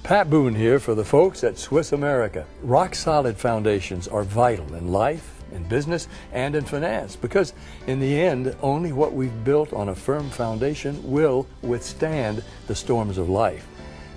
Pat Boone here for the folks at Swiss America. Rock-solid foundations are vital in life, in business, and in finance because, in the end, only what we've built on a firm foundation will withstand the storms of life.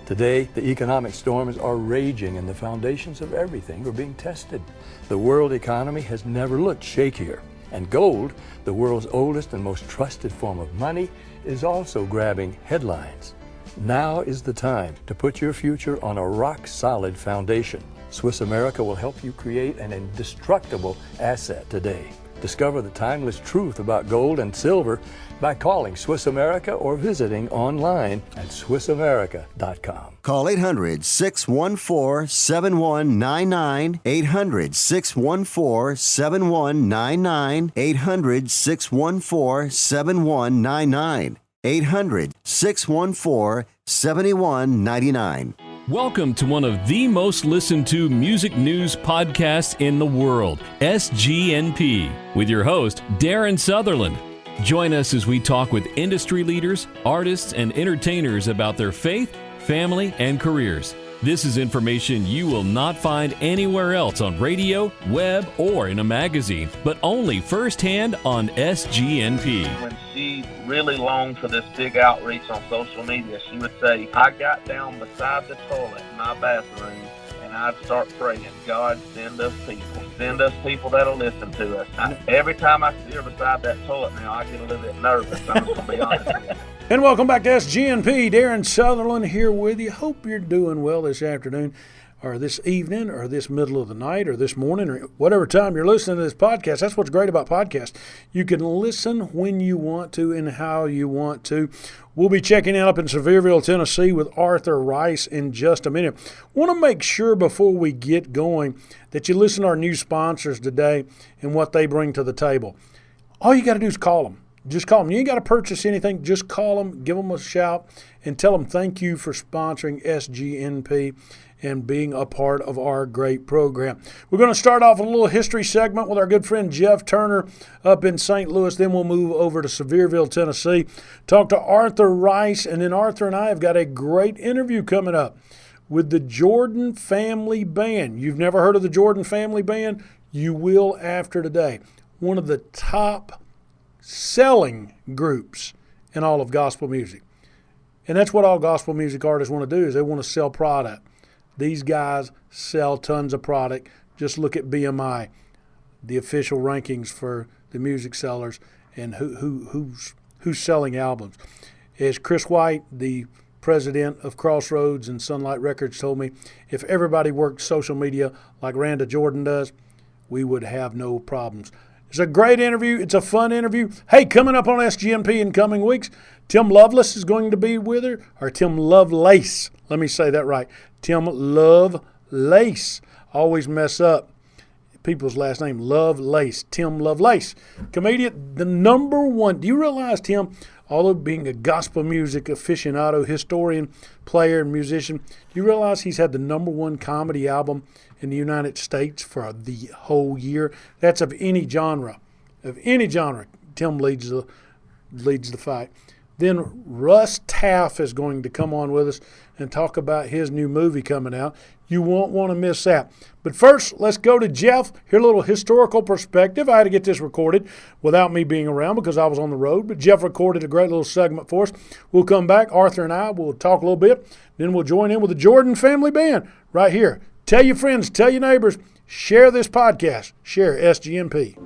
Today, the economic storms are raging and the foundations of everything are being tested. The world economy has never looked shakier. And gold, the world's oldest and most trusted form of money, is also grabbing headlines. Now is the time to put your future on a rock-solid foundation. Swiss America will help you create an indestructible asset today. Discover the timeless truth about gold and silver by calling Swiss America or visiting online at SwissAmerica.com. Call 800-614-7199, 800-614-7199, 800-614-7199, 800-614-7199. Welcome to one of the most listened to music news podcasts in the world, SGNP, with your host, Darren Sutherland. Join us as we talk with industry leaders, artists, and entertainers about their faith, family, and careers. This is information you will not find anywhere else on radio, web, or in a magazine, but only firsthand on SGNP. When she really longed for this big outreach on social media, she would say, I got down beside the toilet in my bathroom and I'd start praying, God, send us people that'll listen to us. Every time I see her beside that toilet now, I get a little bit nervous, I'm just going to be honest with you. And welcome back to SGNP. Darren Sutherland here with you. Hope you're doing well this afternoon or this evening or this middle of the night or this morning or whatever time you're listening to this podcast. That's what's great about podcasts. You can listen when you want to and how you want to. We'll be checking in up in Sevierville, Tennessee with Arthur Rice in just a minute. Want to make sure before we get going that you listen to our new sponsors today and what they bring to the table. All you got to do is call them. Just call them. You ain't got to purchase anything. Just call them, give them a shout, and tell them thank you for sponsoring SGNP and being a part of our great program. We're going to start off with a little history segment with our good friend Jeff Turner up in St. Louis. Then we'll move over to Sevierville, Tennessee, talk to Arthur Rice, and then Arthur and I have got a great interview coming up with the Jordan Family Band. You've never heard of the Jordan Family Band? You will after today. One of the top selling groups in all of gospel music. And that's what all gospel music artists want to do, is they want to sell product. These guys sell tons of product. Just look at BMI, the official rankings for the music sellers and who's selling albums. As Chris White, the president of Crossroads and Sunlight Records, told me, if everybody worked social media like Randa Jordan does, we would have no problems. It's a great interview. It's a fun interview. Hey, coming up on SGNP in coming weeks, Tim Lovelace is going to be with her, or Tim Lovelace. Let me say that right. Tim Lovelace. Always mess up people's last name. Lovelace. Tim Lovelace. Comedian, the number one. Do you realize, Tim, although being a gospel music aficionado, historian, player, and musician, do you realize he's had the number one comedy album in the United States for the whole year? That's of any genre. Of any genre, Tim leads the fight. Then Russ Taff is going to come on with us and talk about his new movie coming out. You won't want to miss that. But first, let's go to Jeff. Hear a little historical perspective. I had to get this recorded without me being around because I was on the road, but Jeff recorded a great little segment for us. We'll come back. Arthur and I will talk a little bit. Then we'll join in with the Jordan Family Band right here. Tell your friends, tell your neighbors, share this podcast. Share SGNP.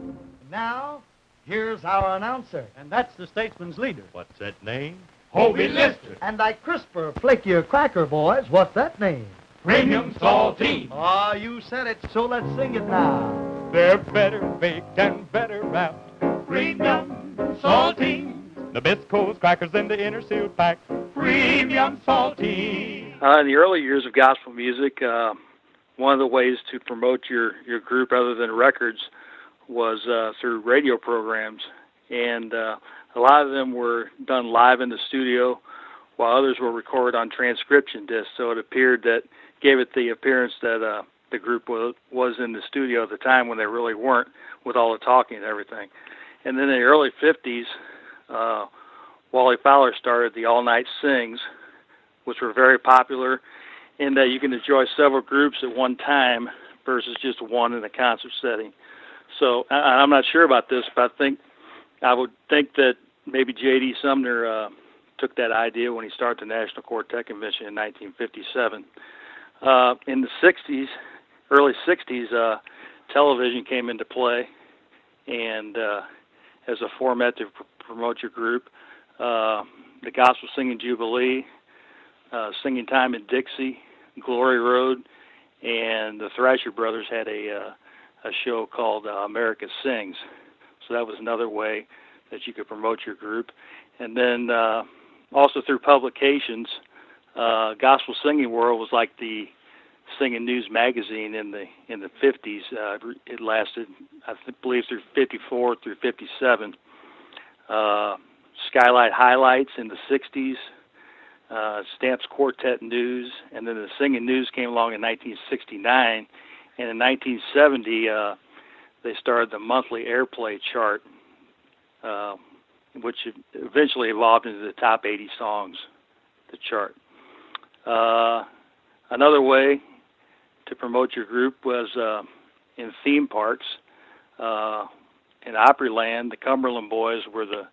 Now, here's our announcer. And that's the Statesman's leader. What's that name? Hobie Lister. And that crisper, flakier cracker, boys. What's that name? Premium Saltine. Oh, you said it, so let's sing it now. They're better baked and better wrapped. Premium Saltine. Nabisco's crackers in the inner sealed pack. Premium Saltine. In the early years of gospel music, one of the ways to promote your group other than records was through radio programs. And a lot of them were done live in the studio, while others were recorded on transcription discs. So it appeared that gave it the appearance that the group was in the studio at the time when they really weren't, with all the talking and everything. And then in the early 50s, Wally Fowler started the All Night Sings, which were very popular, in that you can enjoy several groups at one time versus just one in a concert setting. So I'm not sure about this, but I would think that maybe J.D. Sumner took that idea when he started the National Quartet Convention in 1957. In the 60s, early 60s, television came into play, and as a format to promote your group, the Gospel Singing Jubilee, Singing Time in Dixie, Glory Road, and the Thrasher Brothers had a show called America Sings. So that was another way that you could promote your group. And then also through publications, Gospel Singing World was like the Singing News magazine in the 50s. It lasted, I believe, through 54 through 57. Skylight Highlights in the 60s. Stamps Quartet News, and then the Singing News came along in 1969, and in 1970 they started the monthly airplay chart, which eventually evolved into the top 80 songs, the chart. Another way to promote your group was in theme parks. In Opryland, the Cumberland Boys were the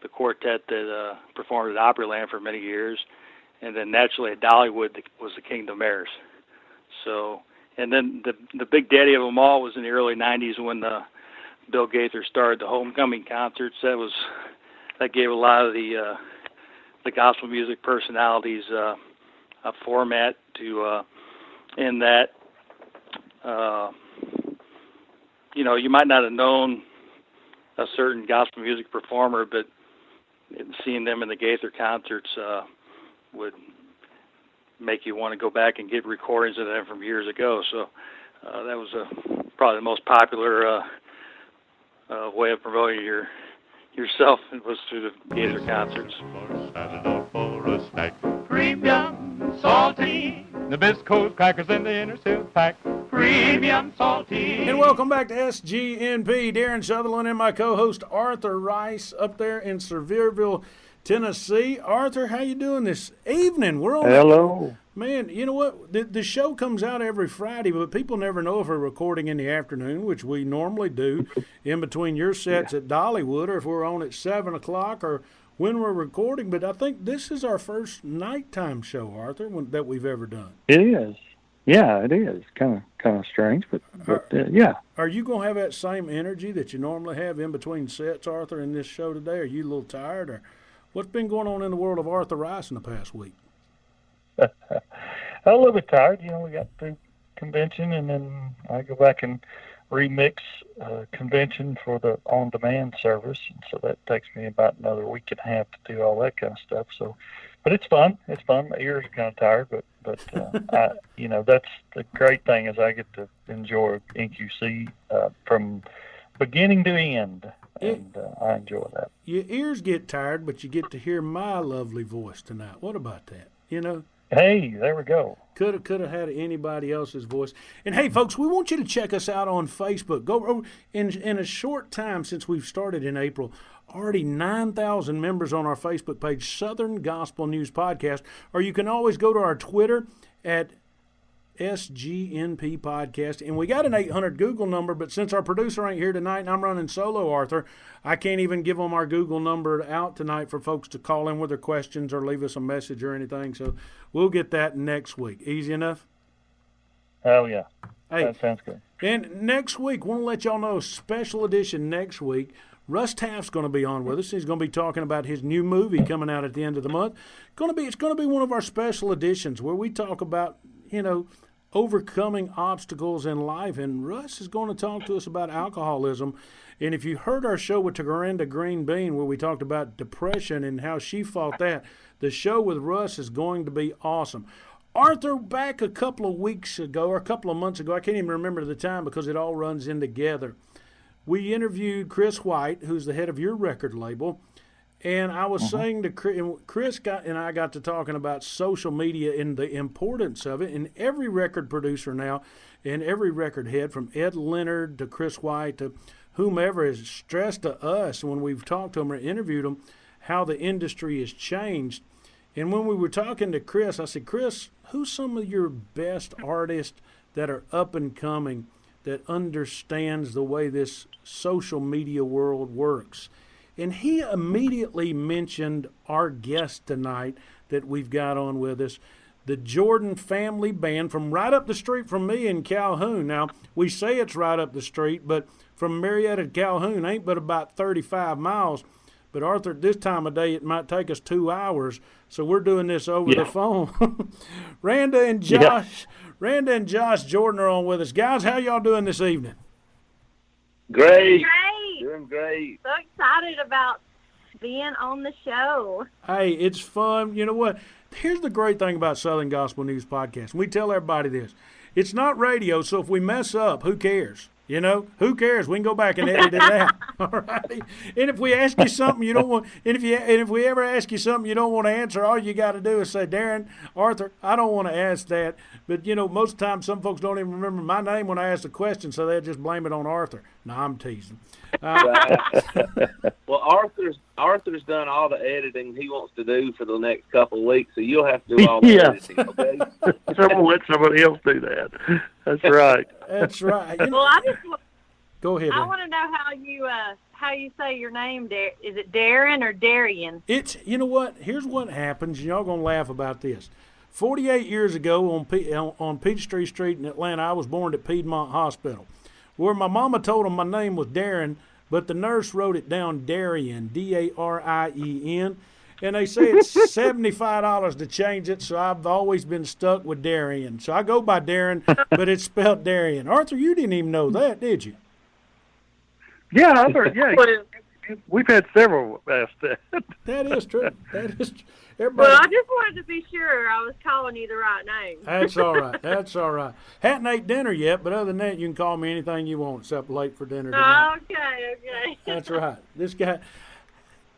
quartet that performed at Opryland for many years, and then naturally at Dollywood was the Kingdom Airs. So, and then the big daddy of them all was in the early '90s when Bill Gaither started the Homecoming concerts. That gave a lot of the gospel music personalities a format to in that you might not have known a certain gospel music performer, but seeing them in the Gaither concerts would make you want to go back and get recordings of them from years ago. So that was probably the most popular way of promoting yourself was through the Gaither concerts. Premium salty. Nabisco's crackers in the inner silk pack. Premium salty. And welcome back to SGNP. Darren Sutherland and my co-host Arthur Rice up there in Sevierville, Tennessee. Arthur, how you doing this evening? We're on. Hello. Man, you know what? The show comes out every Friday, but people never know if we're recording in the afternoon, which we normally do in between your sets at Dollywood, or if we're on at 7 o'clock, or when we're recording. But I think this is our first nighttime show, Arthur, that we've ever done. It is. Yeah, it is. Kind of strange, but yeah. Are you going to have that same energy that you normally have in between sets, Arthur, in this show today? Are you a little tired, or what's been going on in the world of Arthur Rice in the past week? A little bit tired. We got through convention, and then I go back and remix convention for the on-demand service, and so that takes me about another week and a half to do all that kind of stuff. So, but it's fun. It's fun. My ears are kind of tired, but that's the great thing is I get to enjoy NQC from beginning to end, and I enjoy that. Your ears get tired, but you get to hear my lovely voice tonight. What about that? Hey, there we go. Could have had anybody else's voice. And hey, folks, we want you to check us out on Facebook. Go over in a short time since we've started in April. Already 9,000 members on our Facebook page, Southern Gospel News Podcast. Or you can always go to our Twitter at SGNP Podcast. And we got an 800 Google number, but since our producer ain't here tonight and I'm running solo, Arthur, I can't even give them our Google number out tonight for folks to call in with their questions or leave us a message or anything. So we'll get that next week. Easy enough? Oh, yeah. Hey, that sounds good. And next week, want to let y'all know, special edition next week, Russ Taft's going to be on with us. He's going to be talking about his new movie coming out at the end of the month. It's going to be one of our special editions where we talk about, overcoming obstacles in life. And Russ is going to talk to us about alcoholism. And if you heard our show with Taranda Green Bean where we talked about depression and how she fought that, the show with Russ is going to be awesome. Arthur, back a couple of weeks ago, or a couple of months ago, I can't even remember the time because it all runs in together, we interviewed Chris White, who's the head of your record label, and I was saying to Chris and I got to talking about social media and the importance of it, and every record producer now and every record head from Ed Leonard to Chris White to whomever has stressed to us when we've talked to them or interviewed them how the industry has changed. And when we were talking to Chris, I said, Chris, who's some of your best artists that are up and coming that understands the way this social media world works? And he immediately mentioned our guest tonight that we've got on with us, the Jordan Family Band from right up the street from me in Calhoun. Now, we say it's right up the street, but from Marietta to Calhoun ain't but about 35 miles. But, Arthur, this time of day, it might take us 2 hours, so we're doing this over the phone. Randa and Josh Jordan are on with us. Guys, how y'all doing this evening? Great. Great. Doing great. So excited about being on the show. Hey, it's fun. You know what? Here's the great thing about Southern Gospel News Podcast. We tell everybody this. It's not radio, so if we mess up, who cares? You know, who cares? We can go back and edit it out. All right. And if we ask you something you don't want, and if we ever ask you something you don't want to answer, all you got to do is say, Darren, Arthur, I don't want to ask that. But you know, most of the time, some folks don't even remember my name when I ask the question, so they'll just blame it on Arthur. No, I'm teasing. Well, Arthur's done all the editing he wants to do for the next couple of weeks, so you'll have to do all the editing. Okay. Someone let somebody else do that. That's right. That's right. Well, I just go ahead. I want to know how you say your name. Is it Darren or Darian? It's, you know what? Here's what happens. Y'all gonna laugh about this. 48 years ago on Peachtree Street in Atlanta, I was born at Piedmont Hospital, where my mama told them my name was Darren, but the nurse wrote it down Darien, D-A-R-I-E-N, and they say it's $75 to change it, so I've always been stuck with Darien. So I go by Darren, but it's spelled Darien. Arthur, you didn't even know that, did you? Yeah, I've heard, we've had several ask that. That is true. That is true. Everybody, Well, I just wanted to be sure I was calling you the right name. That's all right. That's all right. Hadn't ate dinner yet, but other than that, you can call me anything you want except late for dinner tonight. Okay. That's right. This guy.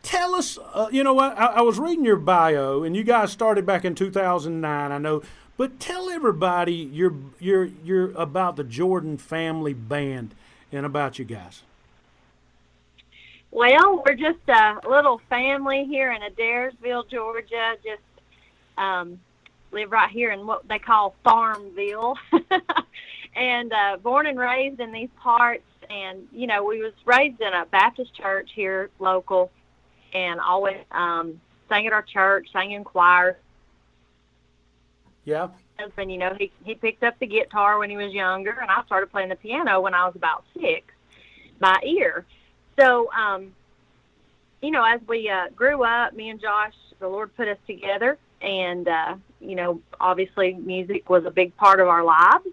Tell us, you know what? I was reading your bio, and you guys started back in 2009, I know. But tell everybody you're about the Jordan Family Band and about you guys. Well, we're just a little family here in Adairsville, Georgia. Just live right here in what they call Farmville. And born and raised in these parts. And, you know, we was raised in a Baptist church here local and always sang at our church, sang in choir. Yeah. Husband, you know, he picked up the guitar when he was younger, and I started playing the piano when I was about 6 by ear. So, you know, as we grew up, me and Josh, the Lord put us together, and, you know, obviously music was a big part of our lives.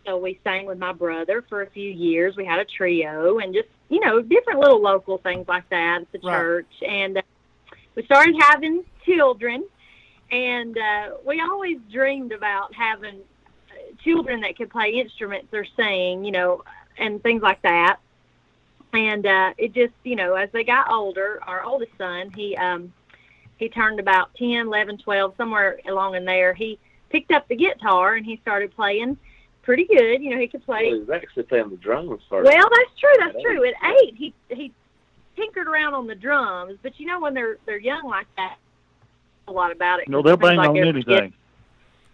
So we sang with my brother for a few years. We had a trio and just, you know, different little local things like that at the church. And we started having children, and we always dreamed about having children that could play instruments or sing, you know, and things like that. And it just, you know, as they got older, our oldest son, he turned about 10, 11, 12, somewhere along in there. He picked up the guitar and he started playing pretty good. You know, he could play. Well, he was actually playing the drums first. Well, that's true. That's true. At 8, he tinkered around on the drums. But you know, when they're young like that, a lot about it. No, they'll bang on anything.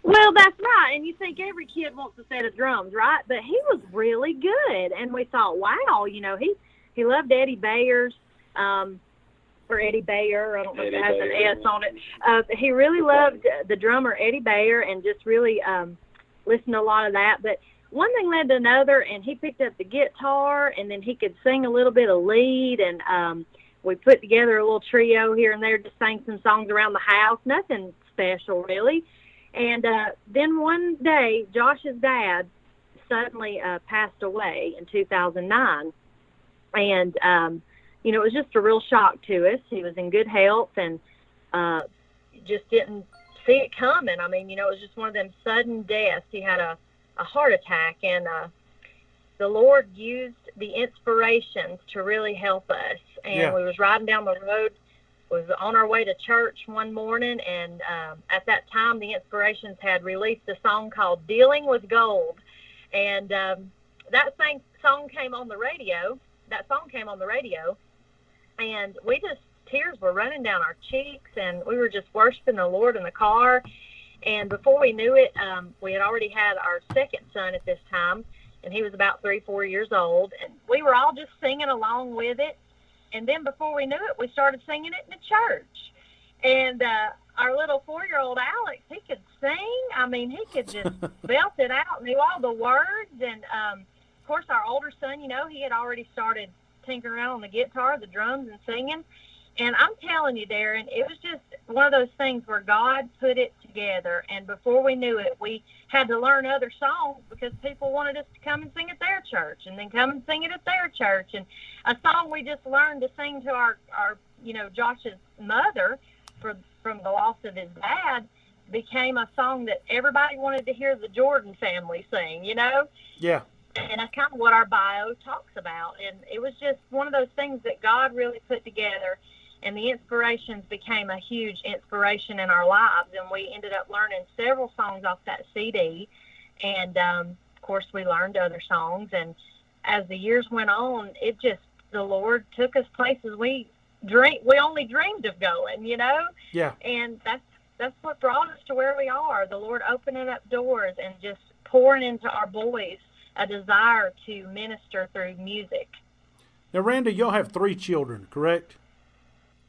Well, that's right. And you think every kid wants a set of drums, right? But he was really good, and we thought, wow, you know, he loved Eddie Bayer's, or Eddie Bayer. I don't know if it has an S on it. He really loved the drummer Eddie Bayer, and just really listened to a lot of that. But one thing led to another, and he picked up the guitar, and then he could sing a little bit of lead, and we put together a little trio here and there, just sang some songs around the house, nothing special really. And then one day, Josh's dad suddenly passed away in 2009. And, you know, it was just a real shock to us. He was in good health and just didn't see it coming. I mean, you know, it was just one of them sudden deaths. He had a heart attack, and the Lord used the inspirations to really help us. And we was riding down the road, was on our way to church one morning, and at that time, the Inspirations had released a song called Dealing with Gold. And that song came on the radio. And we just tears were running down our cheeks, and we were just worshiping the Lord in the car. And before we knew it, we had already had our second son at this time, and he was about 3-4 years old. And we were all just singing along with it. And then before we knew it, we started singing it in the church. And our little 4-year-old Alex, he could sing. I mean, he could just belt it out, knew all the words. And, of course, our older son, he had already started tinkering around on the guitar, the drums, and singing. And I'm telling you, Darren, it was just one of those things where God put it together. And before we knew it, we had to learn other songs because people wanted us to come and sing at their church and then come and sing it at their church. And a song we just learned to sing to our Josh's mother from the loss of his dad became a song that everybody wanted to hear the Jordan family sing, Yeah. And that's kind of what our bio talks about. And it was just one of those things that God really put together. And the inspirations became a huge inspiration in our lives. And we ended up learning several songs off that CD. And, of course, we learned other songs. And as the years went on, the Lord took us places we only dreamed of going, Yeah. And that's what brought us to where we are. The Lord opening up doors and just pouring into our boys a desire to minister through music. Now, Randy, y'all have 3 children, correct?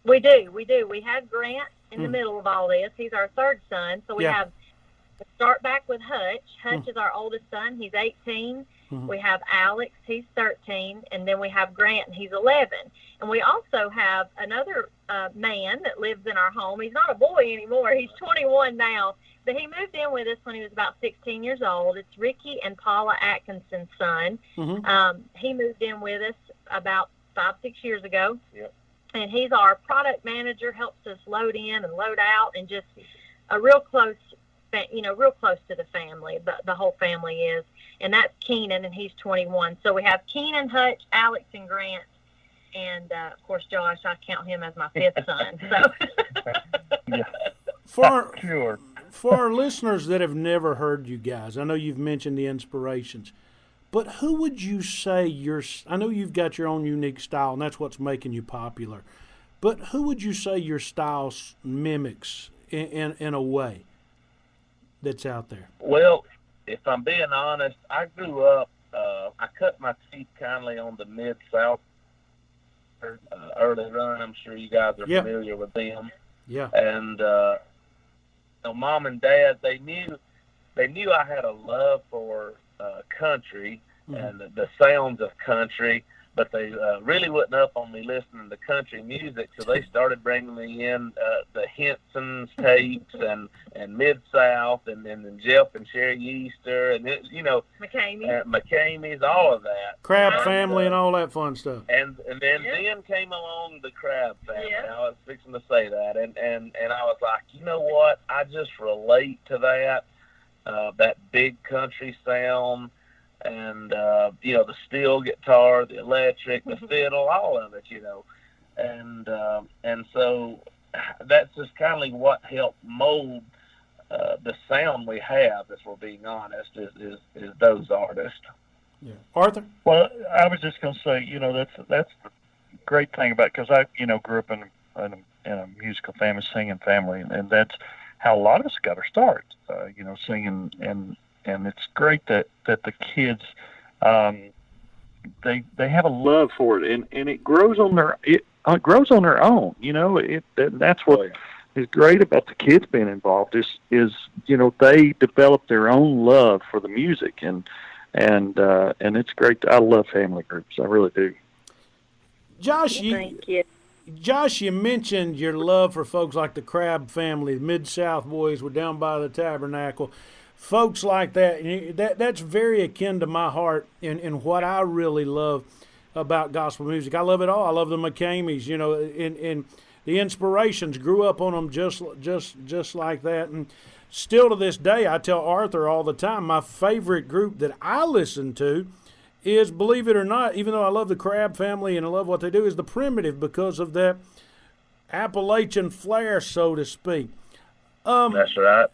We do. We had Grant in the middle of all this. He's our third son. So we start back with Hutch. Hutch is our oldest son. He's 18. We have Alex. He's 13. And then we have Grant, and he's 11. And we also have another man that lives in our home. He's not a boy anymore. He's 21 now. But he moved in with us when he was about 16 years old. It's Ricky and Paula Atkinson's son. He moved in with us about 5-6 years ago. Yep. And he's our product manager, helps us load in and load out, and just a real close to the family. The whole family is. And that's Keenan, and he's 21. So we have Keenan, Hutch, Alex, and Grant. And, of course, Josh, I count him as my 5th son. So. For our listeners that have never heard you guys, I know you've mentioned the inspirations, but who would you say I know you've got your own unique style, and that's what's making you popular, but who would you say your style mimics in a way that's out there? Well, if I'm being honest, I grew up, I cut my teeth kindly on the Mid-South early run. I'm sure you guys are familiar with them. Yeah. And, Mom and Dad, they knew I had a love for country and the sounds of country, but they really wasn't up on me listening to country music, so they started bringing me in the Henson's tapes and Mid-South and then Jeff and Sherry Easter and McCamey's, all of that. Crab Family and all that fun stuff. And then came along the Crab Family. Yeah. I was fixing to say that, and I was like, you know what? I just relate to that big country sound. And, the steel guitar, the electric, the fiddle, all of it, And so that's just kind of what helped mold the sound we have, if we're being honest, is those artists. Yeah. Arthur? Well, I was just going to say, that's the great thing about, because I, grew up in a musical family, singing family, and that's how a lot of us got our start, singing, and it's great that the kids, they have a love for it, and it grows on their own. That's what is great about the kids being involved is they develop their own love for the music, and it's great. I love family groups. I really do. Josh, you mentioned your love for folks like the Crab Family, Mid-South Boys were down by the Tabernacle. Folks like that's very akin to my heart and what I really love about gospel music. I love it all. I love the McCameys, and the Inspirations, grew up on them just like that. And still to this day, I tell Arthur all the time, my favorite group that I listen to is, believe it or not, even though I love the Crab Family and I love what they do, is the Primitive, because of that Appalachian flair, so to speak. That's right.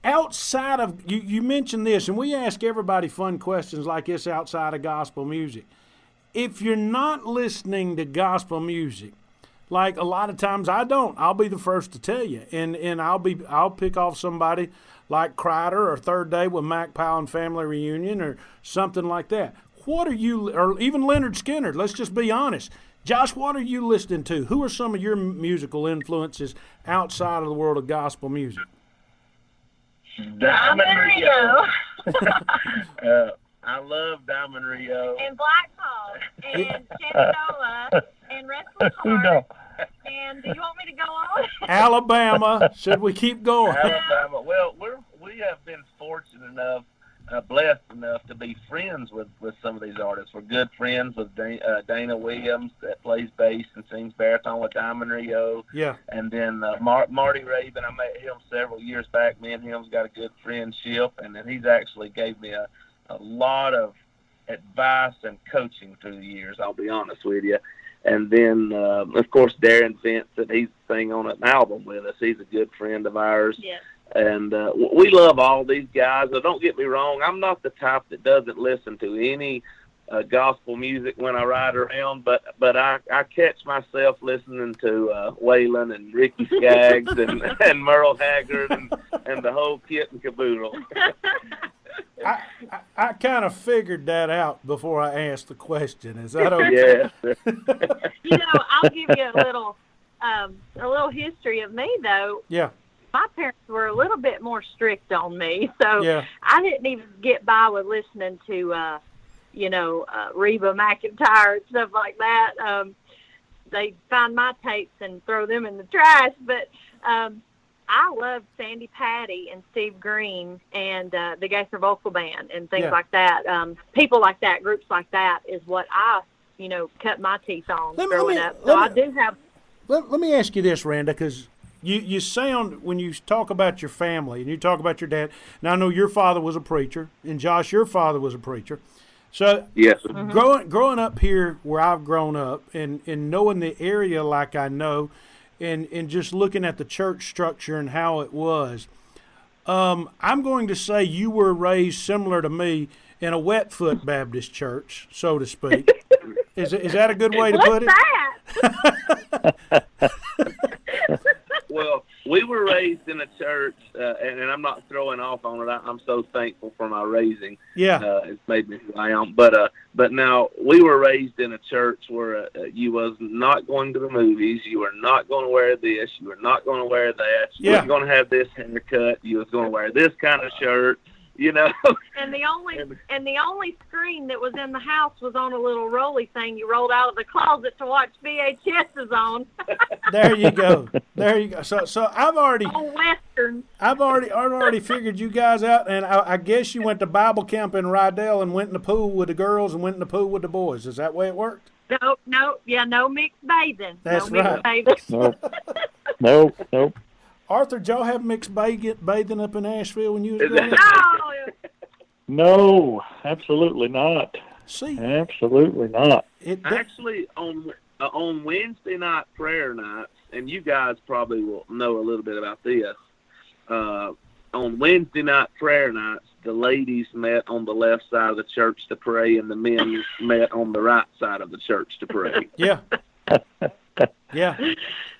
Outside of, you mentioned this, and we ask everybody fun questions like this outside of gospel music. If you're not listening to gospel music, like a lot of times I don't. I'll be the first to tell you, and I'll pick off somebody like Crider or Third Day with Mac Powell and Family Reunion or something like that. What are you, or even Leonard Skinner? Let's just be honest. Josh, what are you listening to? Who are some of your musical influences outside of the world of gospel music? Diamond Rio. I love Diamond Rio. And Black Hawk. And Shenandoah. And Restless Heart. And do you want me to go on? Alabama. Should we keep going? Alabama. Well, we have been fortunate enough, blessed enough to be friends with some of these artists. We're good friends with Dana Williams that plays bass and sings baritone with Diamond Rio. Yeah. And then Marty Raven, I met him several years back. Me and him's got a good friendship, and then he's actually gave me a lot of advice and coaching through the years, I'll be honest with you. And then, of course, Darren Vincent, he's sang on an album with us. He's a good friend of ours. Yeah. And we love all these guys. Now, don't get me wrong, I'm not the type that doesn't listen to any gospel music when I ride around, but I catch myself listening to Waylon and Ricky Skaggs and Merle Haggard and the whole kit and caboodle. I kind of figured that out before I asked the question. Is that okay? Yeah. I'll give you a little history of me, though. Yeah. My parents were a little bit more strict on me, so yeah. I didn't even get by with listening to, Reba McEntire and stuff like that. They'd find my tapes and throw them in the trash, but I loved Sandy Patty and Steve Green and the Gaither Vocal Band and things like that. People like that, groups like that is what I, cut my teeth on growing up. So I do have... Let me ask you this, Randa, because... You sound, when you talk about your family and you talk about your dad, now I know your father was a preacher, and Josh, your father was a preacher. So yes. Growing up here where I've grown up and knowing the area like I know and just looking at the church structure and how it was, I'm going to say you were raised similar to me in a Wetfoot Baptist church, so to speak. Is that a good way to put it? What's that? Well, we were raised in a church, and I'm not throwing off on it. I'm so thankful for my raising. Yeah. It's made me who I am. But now we were raised in a church where you was not going to the movies. You were not going to wear this. You were not going to wear that. You weren't going to have this haircut. You was going to wear this kind of shirt. And the only screen that was in the house was on a little rolly thing you rolled out of the closet to watch VHSs on. There you go. So I've already on Western. I've already figured you guys out, and I guess you went to Bible camp in Rydell and went in the pool with the girls and went in the pool with the boys. Is that the way it worked? No mixed bathing. That's right. Mixed bathing. Nope. Arthur, did y'all have mixed bathing up in Asheville when you was growing up? No, absolutely not. See, absolutely not. Actually, on Wednesday night prayer nights, and you guys probably will know a little bit about this. On Wednesday night prayer nights, the ladies met on the left side of the church to pray, and the men met on the right side of the church to pray. Yeah. Yeah.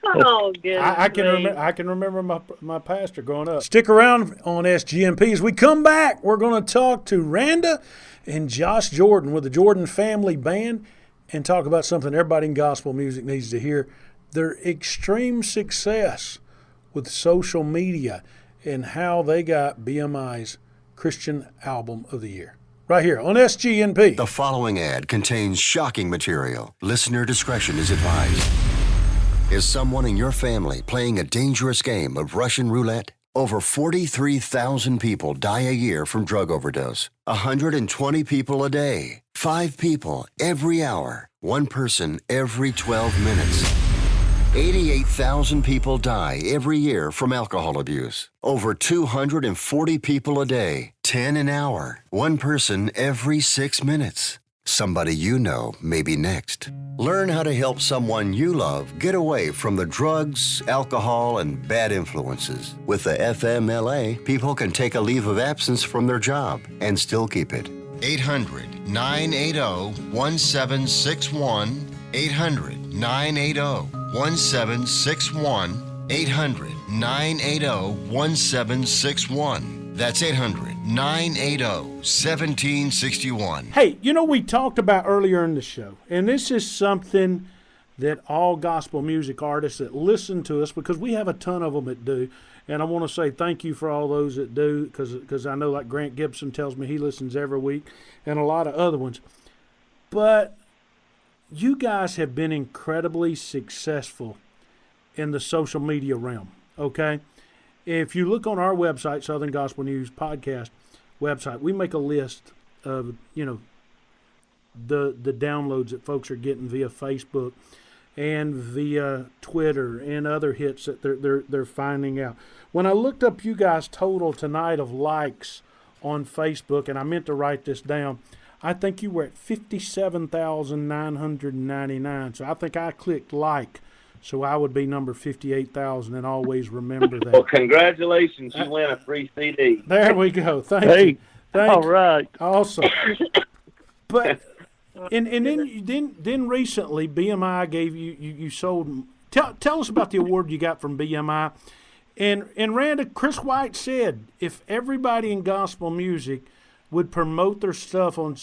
Oh, good. I can remember my pastor growing up. Stick around on SGNP. As we come back, we're going to talk to Randa and Josh Jordan with the Jordan Family Band and talk about something everybody in gospel music needs to hear, their extreme success with social media and how they got BMI's Christian Album of the Year. Right here on SGNP. The following ad contains shocking material. Listener discretion is advised. Is someone in your family playing a dangerous game of Russian roulette? Over 43,000 people die a year from drug overdose. 120 people a day. 5 people every hour. 1 person every 12 minutes. 88,000 people die every year from alcohol abuse. Over 240 people a day. 10 an hour. 1 person every 6 minutes. Somebody you know may be next. Learn how to help someone you love get away from the drugs, alcohol, and bad influences. With the FMLA, people can take a leave of absence from their job and still keep it. 800-980-1761. 800-980-1761. 800-980-1761. 800-980-1761. That's 800-980-1761. Hey, we talked about earlier in the show, and this is something that all gospel music artists that listen to us, because we have a ton of them that do, and I want to say thank you for all those that do, because I know like Grant Gibson tells me he listens every week, and a lot of other ones. But you guys have been incredibly successful in the social media realm, okay? If you look on our website, Southern Gospel News Podcast website, we make a list of, the downloads that folks are getting via Facebook and via Twitter and other hits that they're finding out. When I looked up you guys' total tonight of likes on Facebook, and I meant to write this down, I think you were at 57,999. So I think I clicked like, so I would be number 58,000, and always remember that. Well, congratulations. You win a free CD. There we go. Thank you. All right. Awesome. But and then recently BMI gave you sold. Tell us about the award you got from BMI. And Randa, Chris White said if everybody in gospel music would promote their stuff on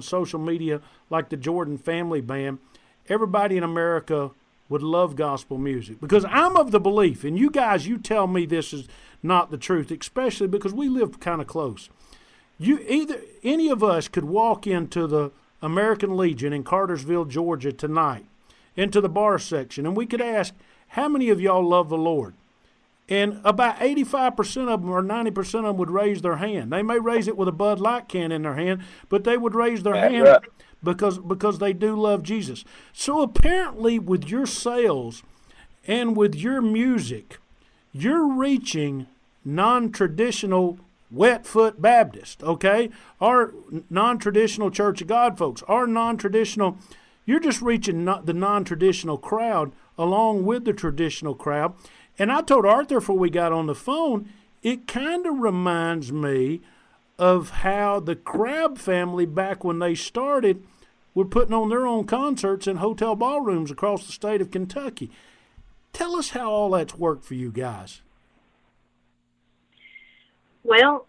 social media like the Jordan Family Band, everybody in America would love gospel music. Because I'm of the belief, and you guys, you tell me this is not the truth, especially because we live kind of close. Any of us could walk into the American Legion in Cartersville, Georgia tonight, into the bar section, and we could ask, how many of y'all love the Lord? And about 85% of them or 90% of them would raise their hand. They may raise it with a Bud Light can in their hand, but they would raise their hand right. because they do love Jesus. So apparently with your sales and with your music, you're reaching non-traditional Wetfoot Baptist, okay? Our non-traditional Church of God folks, our non-traditional, you're just reaching the non-traditional crowd along with the traditional crowd. And I told Arthur before we got on the phone, it kind of reminds me of how the Crabb family, back when they started, were putting on their own concerts in hotel ballrooms across the state of Kentucky. Tell us how all that's worked for you guys. Well,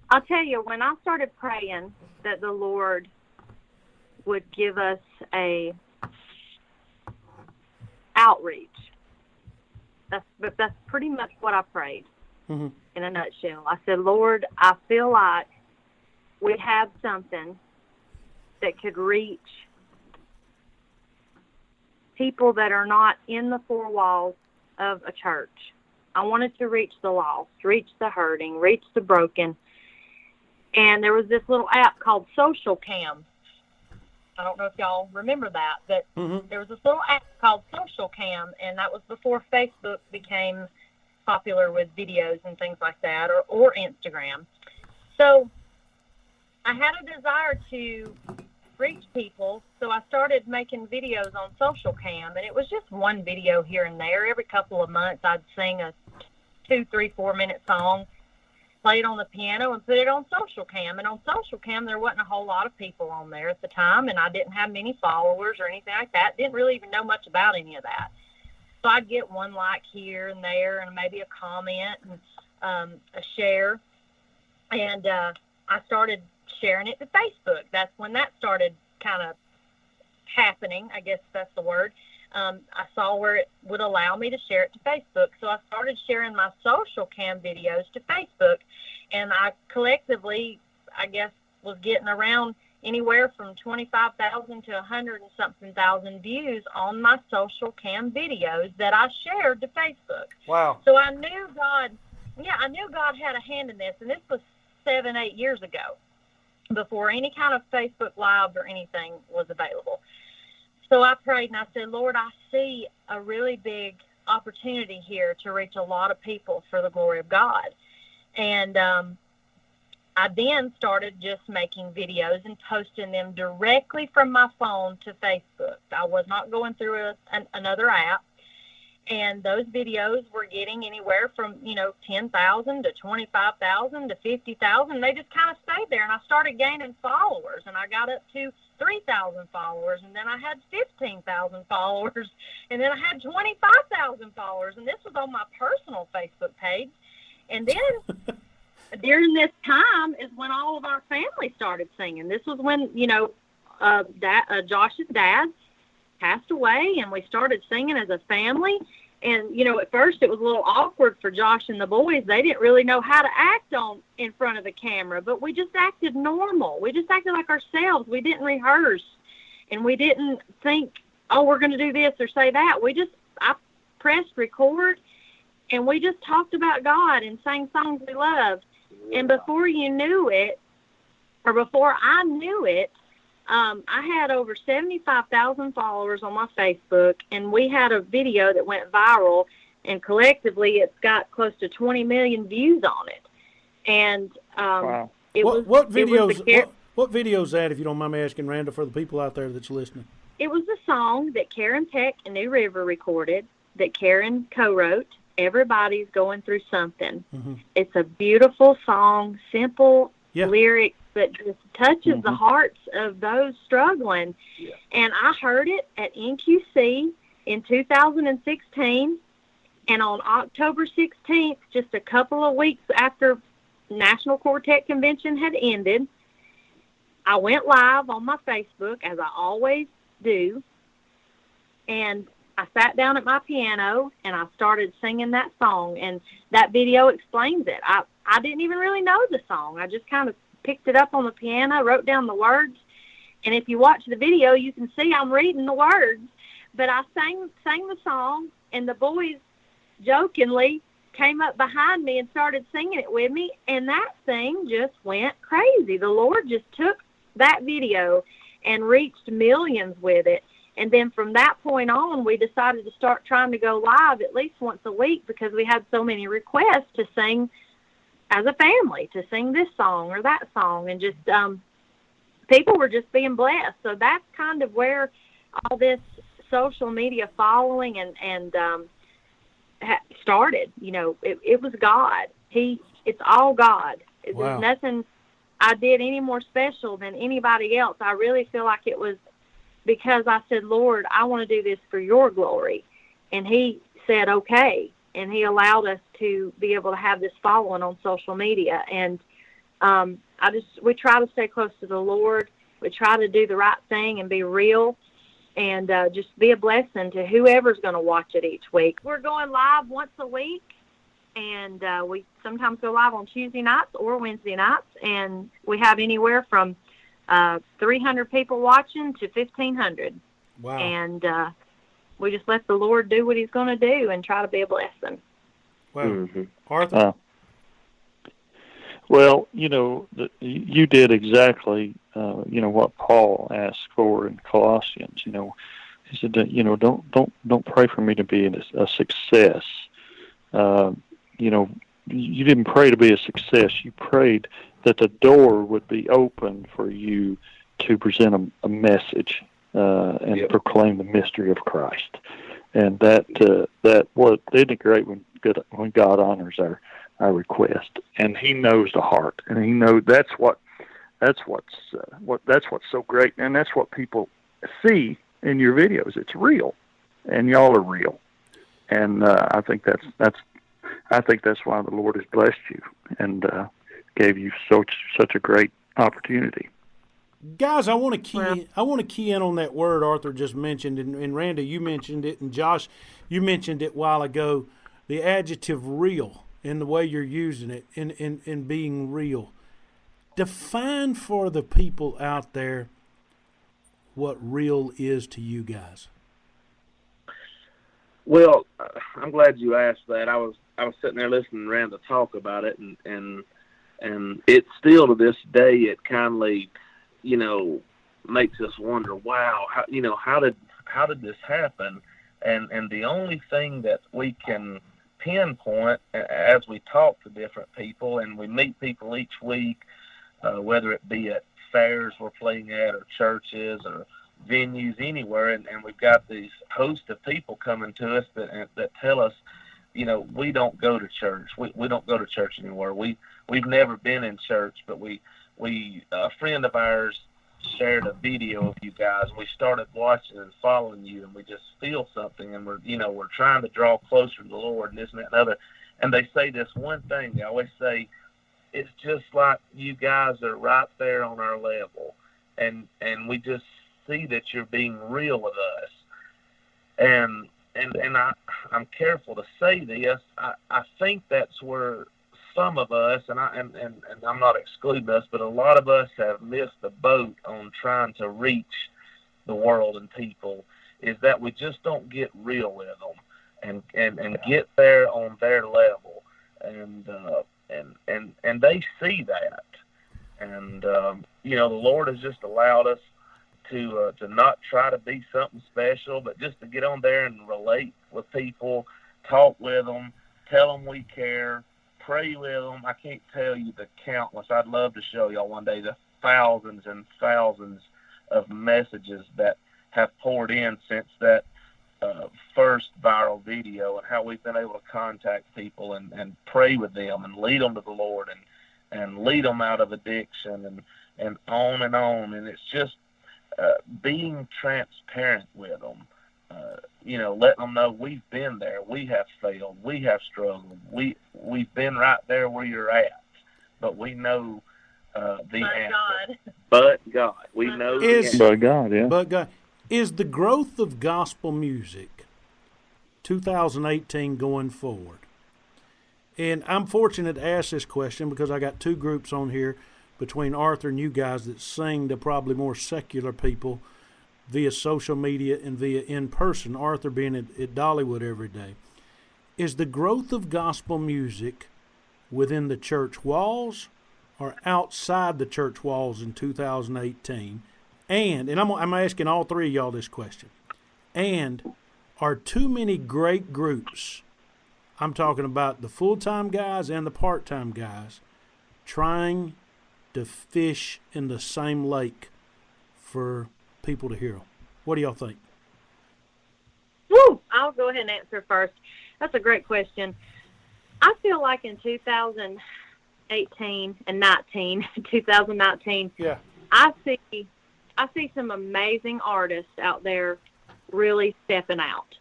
I'll tell you, when I started praying that the Lord would give us a outreach, that's pretty much what I prayed in a nutshell. I said, Lord, I feel like we have something that could reach people that are not in the four walls of a church. I wanted to reach the lost, reach the hurting, reach the broken. And there was this little app called Social Cam. I don't know if y'all remember that, but there was this little app called Social Cam, and that was before Facebook became popular with videos and things like that, or Instagram. So I had a desire to reach people, so I started making videos on Social Cam, and it was just one video here and there. Every couple of months I'd sing a 2, 3, 4 minute song, play it on the piano, and put it on Social Cam. And on Social Cam, there wasn't a whole lot of people on there at the time, and I didn't have many followers or anything like that. Didn't really even know much about any of that. So I'd get one like here and there, and maybe a comment and a share. And I started sharing it to Facebook. That's when that started kind of happening. I guess that's the word. I saw where it would allow me to share it to Facebook. So I started sharing my Social Cam videos to Facebook, and I collectively, I guess, was getting around anywhere from 25,000 to 100 and something thousand views on my Social Cam videos that I shared to Facebook. Wow. So I knew God had a hand in this, and this was 7-8 years ago, before any kind of Facebook Live or anything was available. So I prayed and I said, Lord, I see a really big opportunity here to reach a lot of people for the glory of God. And I then started just making videos and posting them directly from my phone to Facebook. I was not going through another app. And those videos were getting anywhere from, 10,000 to 25,000 to 50,000. They just kind of stayed there. And I started gaining followers, and I got up to 3,000 followers. And then I had 15,000 followers. And then I had 25,000 followers. And this was on my personal Facebook page. And then during this time is when all of our family started singing. This was when, Josh's dad passed away, and we started singing as a family. And, at first it was a little awkward for Josh and the boys. They didn't really know how to act in front of the camera, but we just acted normal. We just acted like ourselves. We didn't rehearse, and we didn't think, oh, we're going to do this or say that. I pressed record, and we just talked about God and sang songs we loved. And before you knew it, or before I knew it, I had over 75,000 followers on my Facebook, and we had a video that went viral, and collectively it's got close to 20 million views on it. And wow. What video's that, if you don't mind me asking, Randa, for the people out there that's listening? It was the song that Karen Peck and New River recorded that Karen co-wrote, Everybody's Going Through Something. Mm-hmm. It's a beautiful song, simple lyrics, that just touches the hearts of those struggling. Yeah. And I heard it at NQC in 2016, and on October 16th, just a couple of weeks after National Quartet Convention had ended, I went live on my Facebook, as I always do, and I sat down at my piano, and I started singing that song, and that video explains it. I didn't even really know the song. I just kind of picked it up on the piano, wrote down the words, and if you watch the video, you can see I'm reading the words. But I sang the song, and the boys jokingly came up behind me and started singing it with me, and that thing just went crazy. The Lord just took that video and reached millions with it. And then from that point on, we decided to start trying to go live at least once a week, because we had so many requests to sing as a family, to sing this song or that song, and just people were just being blessed. So that's kind of where all this social media following and started. It was God. It's all God. Wow. There's nothing I did any more special than anybody else. I really feel like it was because I said, Lord, I want to do this for your glory. And he said, okay. And he allowed us to be able to have this following on social media. And we try to stay close to the Lord. We try to do the right thing and be real, and just be a blessing to whoever's going to watch it each week. We're going live once a week, and we sometimes go live on Tuesday nights or Wednesday nights, and we have anywhere from 300 people watching to 1,500. Wow. And we just let the Lord do what he's going to do and try to be a blessing. Wow. Mm-hmm. Arthur? Well, you did exactly, what Paul asked for in Colossians. He said that, don't pray for me to be a success. You didn't pray to be a success. You prayed that the door would be open for you to present a message and proclaim the mystery of Christ. And that isn't it great when God honors our request, and He knows the heart, and He knows that's what's so great, and that's what people see in your videos. It's real, and y'all are real, and I think that's why the Lord has blessed you and gave you such a great opportunity. Guys, I want to key in on that word Arthur just mentioned, and Randy, you mentioned it, and Josh, you mentioned it a while ago, the adjective real, in the way you're using it, in being real. Define for the people out there what real is to you guys. Well, I'm glad you asked that. I was sitting there listening to Randa talk about it, and it's still to this day, it kindly, makes us wonder, wow, how did this happen? And the only thing that we can pinpoint as we talk to different people, and we meet people each week, whether it be at fairs we're playing at, or churches, or venues anywhere, and we've got these host of people coming to us that tell us, you know, we don't go to church. We don't go to church anymore. We've never been in church, but we a friend of ours shared a video of you guys. We started watching and following you, and we just feel something, and we're trying to draw closer to the Lord, and this and that and other. And they say this one thing. They always say, it's just like you guys are right there on our level, and we just see that you're being real with us. And I'm careful to say this. I think that's where some of us, and I'm not excluding us, but a lot of us have missed the boat on trying to reach the world and people, is that we just don't get real with them and get there on their level, and they see that, and you know, the Lord has just allowed us to not try to be something special, but just to get on there and relate with people, talk with them, tell them we care, pray with them. I can't tell you the countless. I'd love to show y'all one day the thousands and thousands of messages that have poured in since that first viral video, and how we've been able to contact people and pray with them and lead them to the Lord and lead them out of addiction and on and on. And it's just being transparent with them, you know, letting them know we've been there, we have failed, we have struggled, we've been right there where you're at, but we know the answer. But God, we know the answer. But God, yeah. But God, is the growth of gospel music 2018 going forward? And I'm fortunate to ask this question because I got two groups on here between Arthur and you guys that sing to probably more secular people via social media and via in-person, Arthur being at Dollywood every day. Is the growth of gospel music within the church walls or outside the church walls in 2018? And I'm asking all three of y'all this question. And are too many great groups, I'm talking about the full-time guys and the part-time guys, trying to fish in the same lake for people to hear them? What do y'all think? Woo! I'll go ahead and answer first. That's a great question. I feel like in 2018 and 2019, yeah, I see some amazing artists out there really stepping out.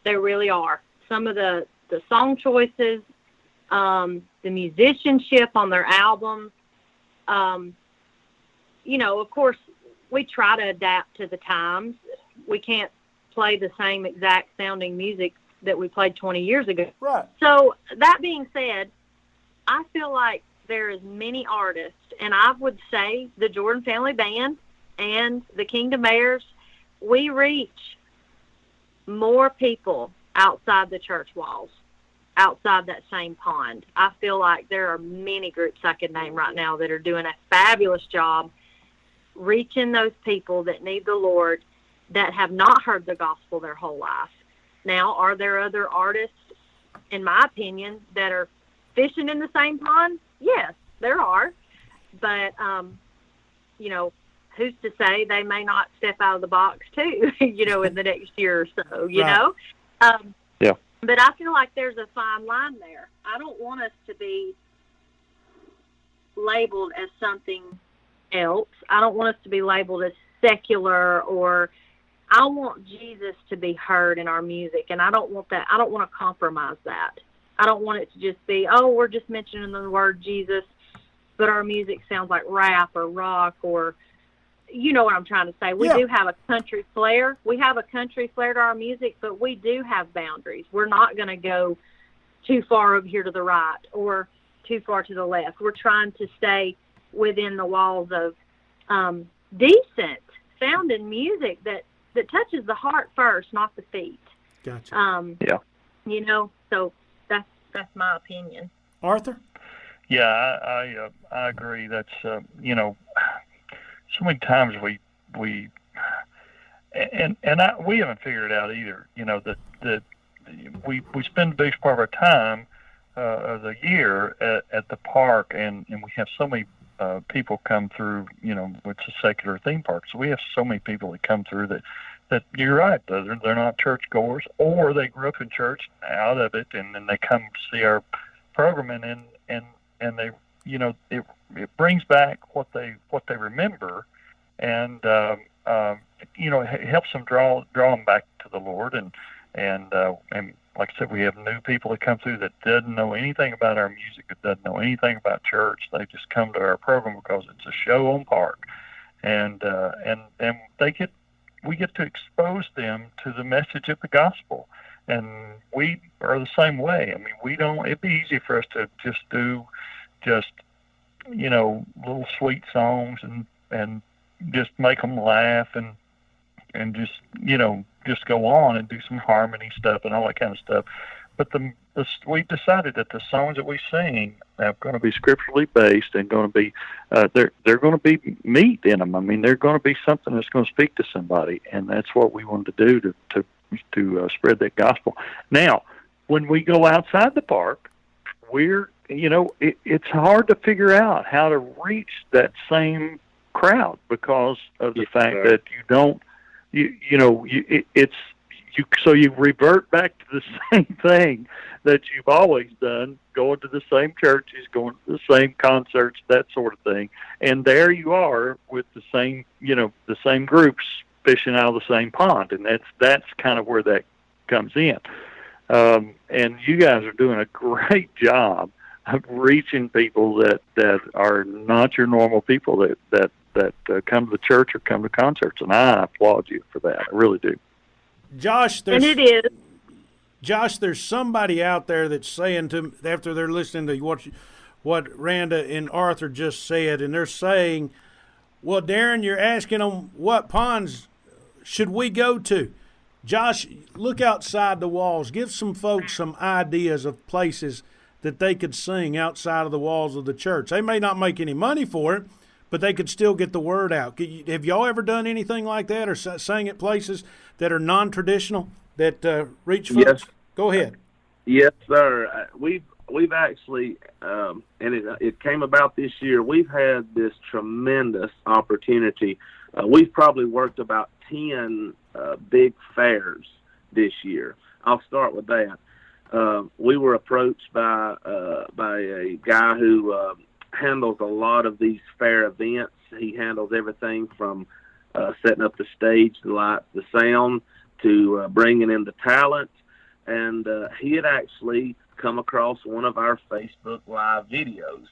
They really are. Some of the song choices, the musicianship on their albums. You know, of course, we try to adapt to the times. We can't play the same exact sounding music that we played 20 years ago. Right. So that being said, I feel like there is many artists, and I would say the Jordan Family Band and the Kingdom Heirs, we reach more people outside the church walls, outside that same pond. I feel like there are many groups I could name right now that are doing a fabulous job reaching those people that need the Lord, that have not heard the gospel their whole life. Now, are there other artists, in my opinion, that are fishing in the same pond? Yes, there are. But, you know, who's to say they may not step out of the box too, you know, in the next year or so, you know? Yeah. But I feel like there's a fine line there. I don't want us to be labeled as something else. I don't want us to be labeled as secular, or I want Jesus to be heard in our music, and I don't want that. I don't want to compromise that. I don't want it to just be, oh, we're just mentioning the word Jesus, but our music sounds like rap or rock, or you know what I'm trying to say. We do have a country flair. We have a country flair to our music, but we do have boundaries. We're not going to go too far over here to the right or too far to the left. We're trying to stay within the walls of decent sounding music that touches the heart first, not the feet. Gotcha. Yeah. You know, so that's my opinion. Arthur? Yeah, I agree. That's you know, so many times we haven't figured it out either. You know, that we spend the biggest part of our time of the year at the park, and we have so many people come through, it's a secular theme park. So we have so many people that come through that you're right, they're not churchgoers, or they grew up in church out of it, and then they come to see our programming, and they, it brings back what they remember, and it helps them draw them back to the Lord, and like I said, we have new people that come through that doesn't know anything about our music, that doesn't know anything about church. They just come to our program because it's a show on park, and we get to expose them to the message of the gospel, and we are the same way. I mean, it'd be easy for us to just do little sweet songs and just make them laugh and just go on and do some harmony stuff and all that kind of stuff. But we decided that the songs that we sing are going to be scripturally based and going to be they're going to be meat in them. I mean, they're going to be something that's going to speak to somebody, and that's what we wanted to do to spread that gospel. Now, when we go outside the park, it's hard to figure out how to reach that same crowd because of the fact that you don't. So you revert back to the same thing that you've always done, going to the same churches, going to the same concerts, that sort of thing. And there you are with the same groups fishing out of the same pond. And that's kind of where that comes in. And you guys are doing a great job of reaching people that are not your normal people that come to the church or come to concerts, and I applaud you for that. I really do. Josh, and it is. Josh, there's somebody out there that's saying to after they're listening to what Randa and Arthur just said, and they're saying, "Well, Darren, you're asking them what ponds should we go to?" Josh, look outside the walls. Give some folks some ideas of places that they could sing outside of the walls of the church. They may not make any money for it, but they could still get the word out. Have y'all ever done anything like that or sang at places that are non-traditional that reach folks? Yes. Go ahead. Yes, sir. We've actually, and it came about this year, we've had this tremendous opportunity. We've probably worked about 10 big fairs this year. I'll start with that. We were approached by a guy who handles a lot of these fair events. He handles everything from setting up the stage, the lights, the sound, to bringing in the talent. And he had actually come across one of our Facebook Live videos,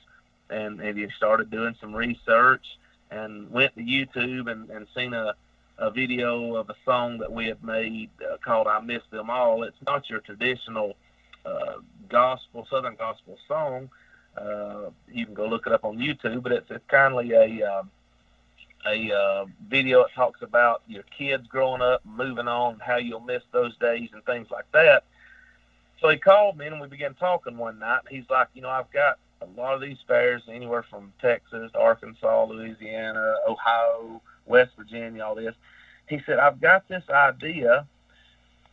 and he started doing some research and went to YouTube and seen a video of a song that we had made called "I Miss Them All." It's not your traditional Southern gospel song. You can go look it up on YouTube, but it's kindly a video that talks about your kids growing up, moving on, how you'll miss those days and things like that. So he called me and we began talking one night. He's like, I've got a lot of these fairs anywhere from Texas, Arkansas, Louisiana, Ohio, West Virginia, all this. He said, I've got this idea,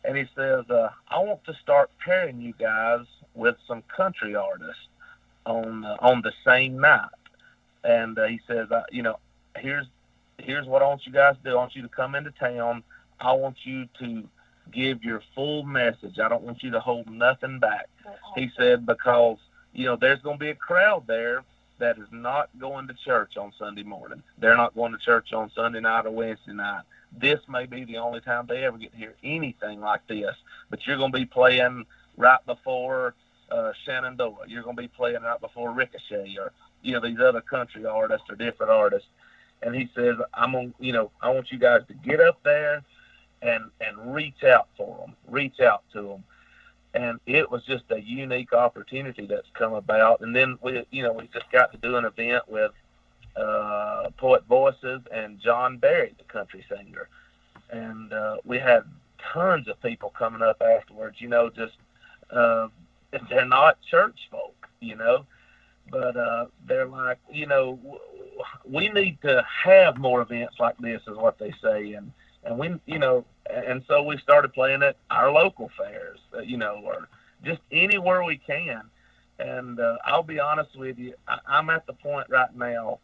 and he says, I want to start pairing you guys with some country artists on the same night. And he says, here's what I want you guys to do. I want you to come into town. I want you to give your full message. I don't want you to hold nothing back. He said, because, there's going to be a crowd there that is not going to church on Sunday morning. They're not going to church on Sunday night or Wednesday night. This may be the only time they ever get to hear anything like this. But you're going to be playing right before Shenandoah. You're going to be playing right before Ricochet or, these other country artists or different artists. And he says, I want you guys to get up there and reach out for them, reach out to them. And it was just a unique opportunity that's come about. And then we just got to do an event with Poet Voices and John Berry, the country singer. And we had tons of people coming up afterwards, they're not church folk, but they're like, we need to have more events like this is what they say. And we, and so we started playing at our local fairs, or just anywhere we can. And I'll be honest with you, I'm at the point right now,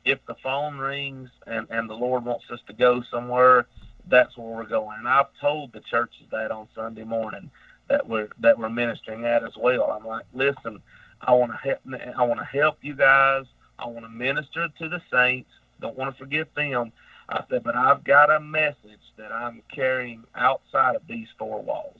if the phone rings and the Lord wants us to go somewhere, that's where we're going. And I've told the churches that on Sunday morning that we're ministering at as well. I'm like, listen, I want to help you guys. I want to minister to the saints. Don't want to forget them. I said, but I've got a message that I'm carrying outside of these four walls.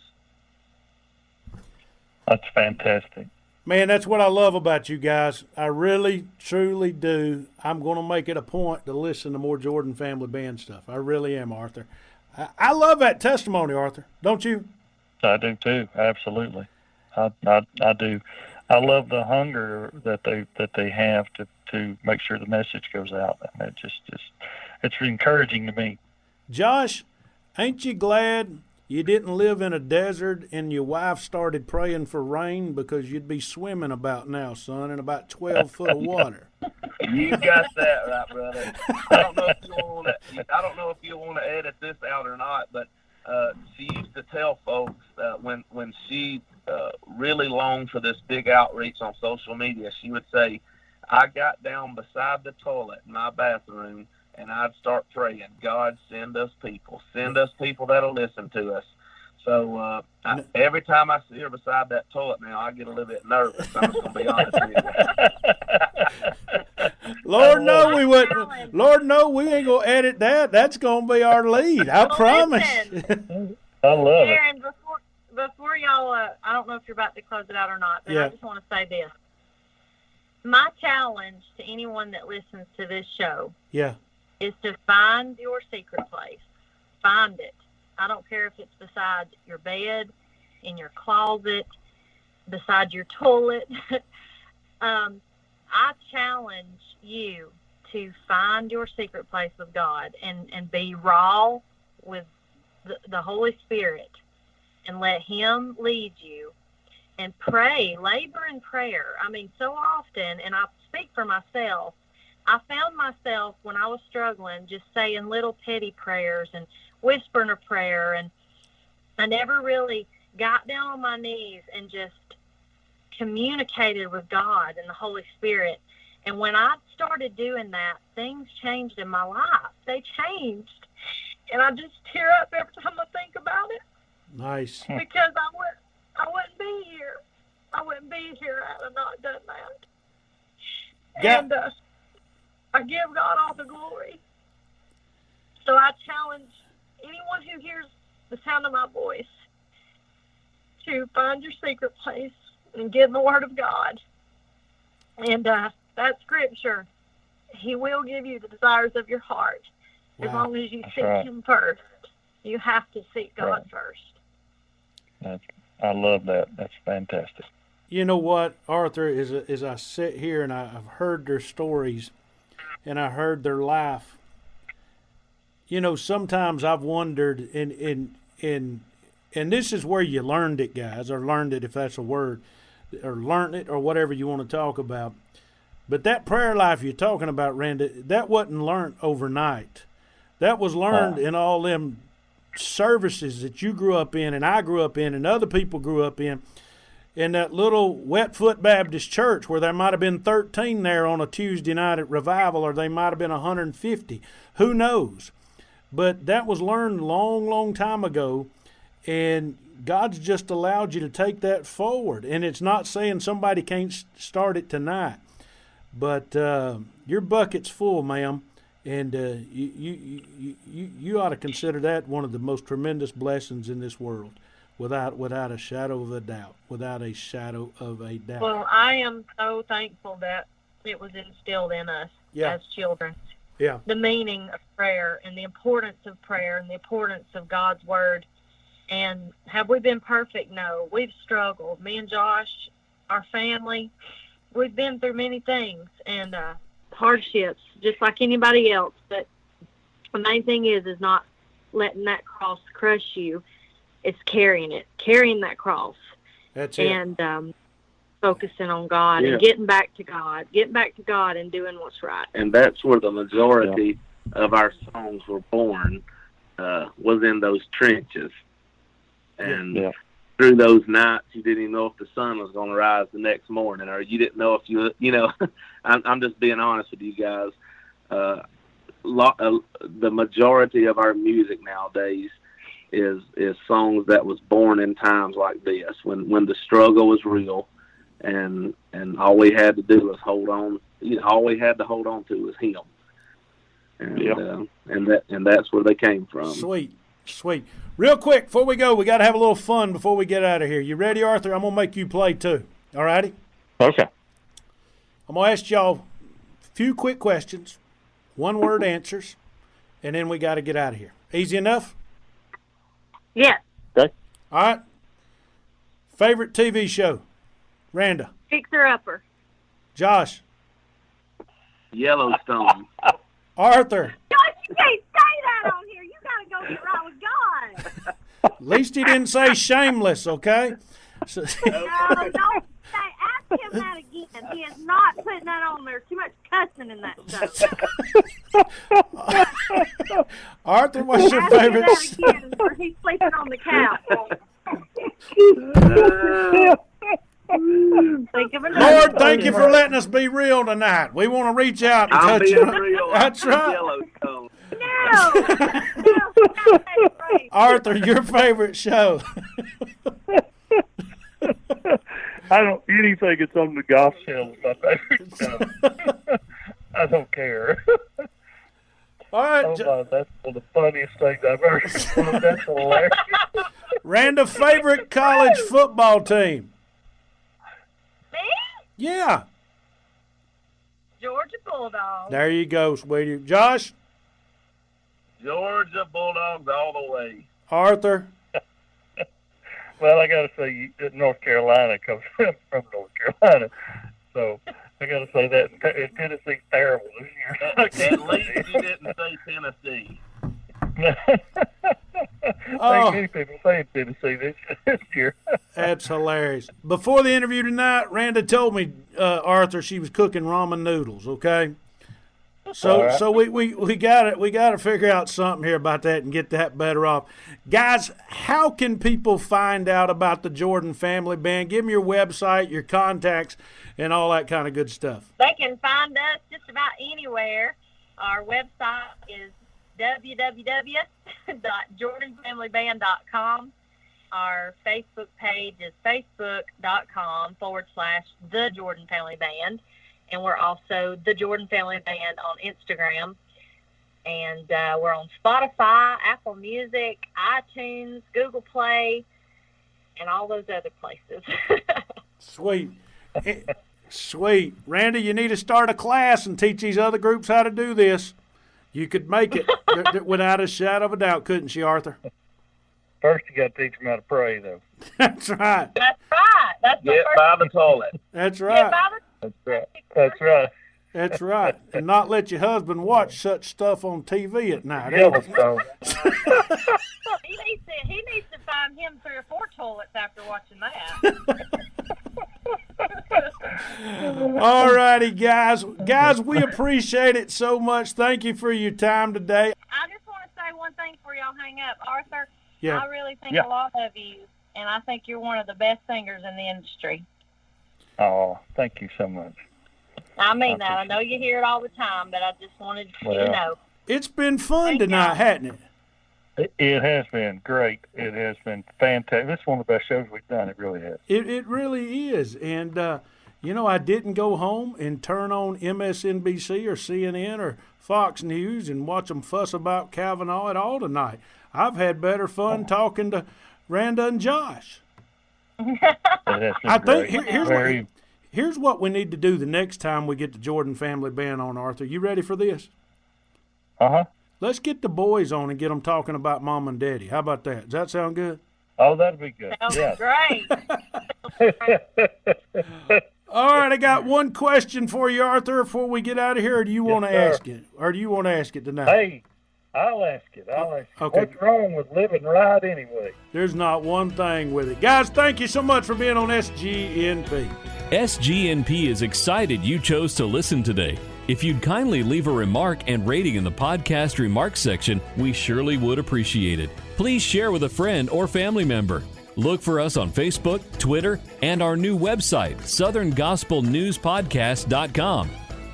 That's fantastic. Man, that's what I love about you guys. I really, truly do. I'm going to make it a point to listen to more Jordan Family Band stuff. I really am, Arthur. I love that testimony, Arthur. Don't you? I do too. Absolutely. I do. I love the hunger that they have to make sure the message goes out. And it's encouraging to me. Josh, ain't you glad you didn't live in a desert and your wife started praying for rain, because you'd be swimming about now, son, in about 12 foot of water? You got that right, brother. I don't know if you want to edit this out or not, but she used to tell folks when she really longed for this big outreach on social media, she would say, I got down beside the toilet in my bathroom and I'd start praying, God, send us people that'll listen to us. So every time I see her beside that toilet now, I get a little bit nervous. I'm just going to be honest with you. Lord, no, we wouldn't. Lord, no, we ain't going to edit that. That's going to be our lead. I promise. I love it. Darren, before y'all, I don't know if you're about to close it out or not, but I just want to say this. My challenge to anyone that listens to this show is to find your secret place. Find it. I don't care if it's beside your bed, in your closet, beside your toilet. I challenge you to find your secret place with God and be raw with the Holy Spirit and let Him lead you. And pray, labor in prayer. I mean, so often, and I speak for myself, I found myself when I was struggling just saying little petty prayers and whispering a prayer, and I never really got down on my knees and just communicated with God and the Holy Spirit. And when I started doing that, things changed in my life. They changed. And I just tear up every time I think about it. Nice. Because I wouldn't be here. I wouldn't be here had I not done that. And I give God all the glory. So I challenge anyone who hears the sound of my voice to find your secret place and get in the Word of God. And that scripture, He will give you the desires of your heart as long as you seek Him first. You have to seek God first. I love that. That's fantastic. You know what, Arthur, as I sit here and I've heard their stories and I heard their life, you know, sometimes I've wondered, and this is where you learned it, guys, or learned it if that's a word, or learned it, or whatever you want to talk about. But that prayer life you're talking about, Randy, that wasn't learned overnight. That was learned in all them services that you grew up in and I grew up in and other people grew up in that little Wetfoot Baptist church where there might have been 13 there on a Tuesday night at revival, or they might have been 150. Who knows? But that was learned a long, long time ago, and God's just allowed you to take that forward. And it's not saying somebody can't start it tonight, but your bucket's full, ma'am. And you ought to consider that one of the most tremendous blessings in this world, without a shadow of a doubt, without a shadow of a doubt. Well, I am so thankful that it was instilled in us as children. Yeah. The meaning of prayer and the importance of prayer and the importance of God's Word. And have we been perfect? No. We've struggled. Me and Josh, our family, we've been through many things and hardships, just like anybody else. But the main thing is not letting that cross crush you. It's carrying that cross. That's it. And focusing on God and getting back to God and doing what's right. And that's where the majority of our songs were born, was in those trenches. And through those nights, you didn't even know if the sun was going to rise the next morning, or you didn't know if you know, I'm just being honest with you guys. The majority of our music nowadays is songs that was born in times like this, when the struggle was real, and all we had to do was hold on. All we had to hold on to was him, and that's where they came from. Sweet. Real quick, before we go, we got to have a little fun before we get out of here. You ready, Arthur? I'm going to make you play too. All righty? Okay. I'm going to ask y'all a few quick questions, one-word answers, and then we got to get out of here. Easy enough? Yes. Okay. All right. Favorite TV show? Randa. Fixer Upper. Josh. Yellowstone. Arthur. Josh, you can't say that on here. You got to go get right with God. At least he didn't say Shameless, okay? So, No, don't say. Ask him that again. He is not putting that on there. Too much cussing in that show. Arthur, what's your Ask him favorite? that again, or he's sleeping on the couch. Think of another. Lord, thank you for letting us be real tonight. We want to reach out and I'm touch being you. real. That's right. Yellowstone. No. Arthur, your favorite show? I don't anything that's on the golf channel is my favorite show. I don't care. All right. Oh my, that's one of the funniest things I've ever seen. That's hilarious. Randa, favorite college football team? Me? Yeah. Georgia Bulldogs. There you go, sweetie. Josh? Georgia Bulldogs all the way. Arthur? Well, I got to say, North Carolina comes from North Carolina, so I got to say that Tennessee's terrible this year. At least you didn't say Tennessee. Thank many people saying Tennessee this year. That's hilarious. Before the interview tonight, Randa told me, Arthur, she was cooking ramen noodles, okay? So right. so we got it. We got to figure out something here about that and get that better off. Guys, how can people find out about the Jordan Family Band? Give them your website, your contacts, and all that kind of good stuff. They can find us just about anywhere. Our website is www.jordanfamilyband.com. Our Facebook page is facebook.com/The Jordan Family Band. And we're also The Jordan Family Band on Instagram. And we're on Spotify, Apple Music, iTunes, Google Play, and all those other places. Sweet. Sweet. Randy, you need to start a class and teach these other groups how to do this. You could make it without a shadow of a doubt, couldn't you, Arthur? First, you got to teach them how to pray, though. That's right. That's right. That's Get by the toilet. That's Get right. by the That's right. That's right. That's right. And not let your husband watch such stuff on TV at night. Yellowstone. He needs to find him 3 or 4 toilets after watching that. All righty, guys. Guys, we appreciate it so much. Thank you for your time today. I just want to say one thing before y'all hang up. Arthur, Yeah. I really think a lot of you, and I think you're one of the best singers in the industry. Oh, thank you so much. I mean that. I know you hear it all the time, but I just wanted you to know. It's been fun tonight, hasn't it? It has been great. It has been fantastic. This is one of the best shows we've done. It really has. It really is. And, you know, I didn't go home and turn on MSNBC or CNN or Fox News and watch them fuss about Kavanaugh at all tonight. I've had better fun talking to Randa and Josh. I think here's what we need to do the next time we get the Jordan Family Band on, Arthur. You ready for this? Uh-huh. Let's get the boys on and get them talking about Mom and Daddy. How about that? Does that sound good? Oh, that'd be good. Sounds great. All right, I got one question for you, Arthur, before we get out of here. Or do you want to ask it? Or do you want to ask it tonight? Hey, I'll ask it. Okay. What's wrong with living right anyway? There's not one thing with it. Guys, thank you so much for being on SGNP. SGNP is excited you chose to listen today. If you'd kindly leave a remark and rating in the podcast remarks section, we surely would appreciate it. Please share with a friend or family member. Look for us on Facebook, Twitter, and our new website, southerngospelnewspodcast.com.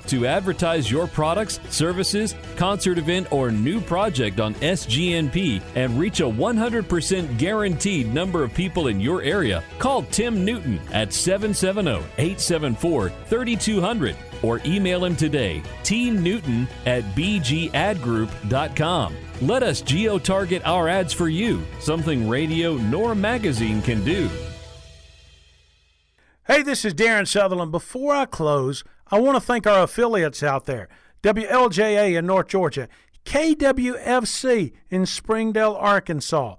To advertise your products, services, concert event, or new project on SGNP and reach a 100% guaranteed number of people in your area, call Tim Newton at 770-874-3200 or email him today, tnewton@bgadgroup.com. Let us geo-target our ads for you, something radio nor magazine can do. Hey, this is Darren Sutherland. Before I close, I want to thank our affiliates out there. WLJA in North Georgia, KWFC in Springdale, Arkansas.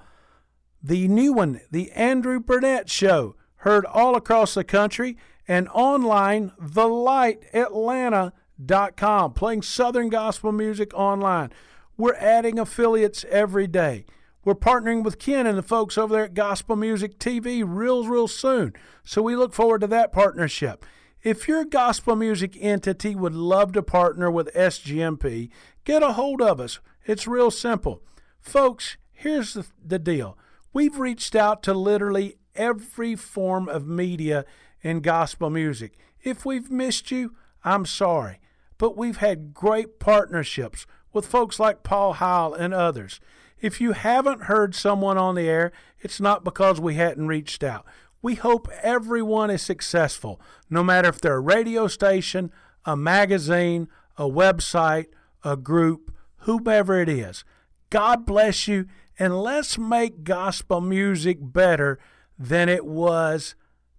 The new one, The Andrew Burnett Show, heard all across the country, and online, TheLightAtlanta.com, playing Southern gospel music online. We're adding affiliates every day. We're partnering with Ken and the folks over there at Gospel Music TV real soon. So we look forward to that partnership. If your gospel music entity would love to partner with SGNP, get a hold of us. It's real simple. Folks, here's the deal. We've reached out to literally every form of media in gospel music. If we've missed you, I'm sorry. But we've had great partnerships with folks like Paul Heil and others. If you haven't heard someone on the air, it's not because we hadn't reached out. We hope everyone is successful, no matter if they're a radio station, a magazine, a website, a group, whomever it is. God bless you, and let's make gospel music better than it was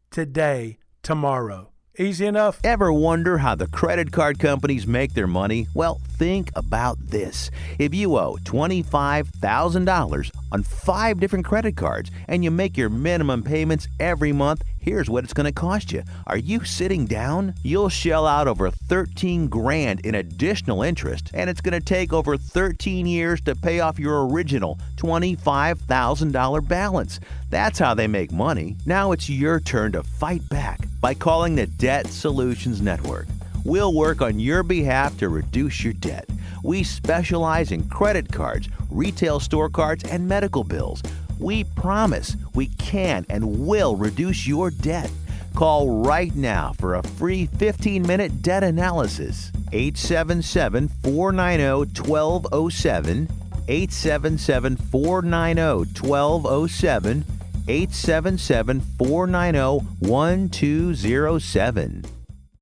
today, tomorrow. Easy enough? Ever wonder how the credit card companies make their money? Well, think about this. If you owe $25,000 on 5 different credit cards and you make your minimum payments every month, here's what it's going to cost you. Are you sitting down? You'll shell out over $13,000 in additional interest, and it's going to take over 13 years to pay off your original $25,000 balance. That's how they make money. Now it's your turn to fight back by calling the Debt Solutions Network. We'll work on your behalf to reduce your debt. We specialize in credit cards, retail store cards, and medical bills. We promise we can and will reduce your debt. Call right now for a free 15-minute debt analysis. 877-490-1207. 877-490-1207. 877-490-1207.